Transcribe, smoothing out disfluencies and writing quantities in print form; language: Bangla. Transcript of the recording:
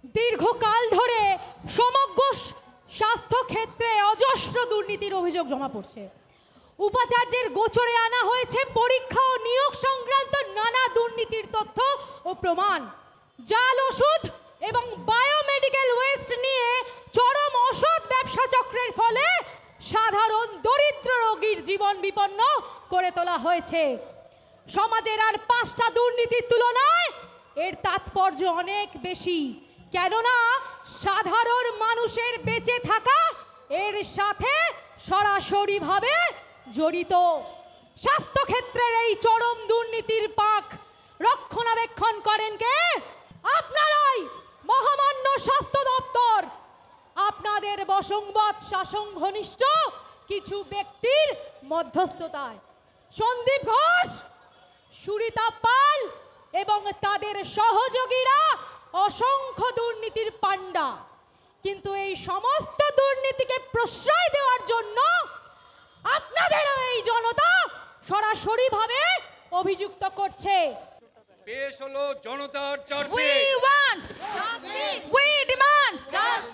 দীর্ঘকাল ধরে সমগ্র স্বাস্থ্য ক্ষেত্রে অজস্র দুর্নীতির অভিযোগ জমা পড়ছে। উপাচার্যের গোচরে আনা হয়েছে পরীক্ষা ও নিয়োগ সংক্রান্ত নানা দুর্নীতির তথ্য ও প্রমাণ। জাল ওষুধ এবং বায়োমেডিক্যাল ওয়েস্ট নিয়ে চরম অসৎ ব্যবসা চক্রের ফলে সাধারণ দরিদ্র রোগীর জীবন বিপন্ন করে তোলা হয়েছে। সমাজের আর 5টা দুর্নীতির তুলনায় এর তাৎপর্য অনেক বেশি, কেননা সাধারণ মানুষের বেঁচে থাকা এর সাথে সরাসরিভাবে জড়িত। স্বাস্থ্যক্ষেত্রের এই চরম দুর্নীতির পাক রক্ষণাবেক্ষণ করেন কে? আপনারাই, মহামান্য স্বাস্থ্য দপ্তর। আপনাদের বশংবদ শাসন ঘনিষ্ঠ কিছু ব্যক্তির মধ্যস্থতায় সন্দীপ ঘোষ, সুরিতা পাল এবং তাদের সহযোগীরা অসংখ্য দুর্নীতির পান্ডা। কিন্তু এই সমস্ত দুর্নীতিকে প্রশ্রয় দেওয়ার জন্য আপনাদের এই জনতা সরাসরিভাবে অভিযুক্ত করছে। পেশ হলো জনতার chargesheet. We want justice. We demand justice.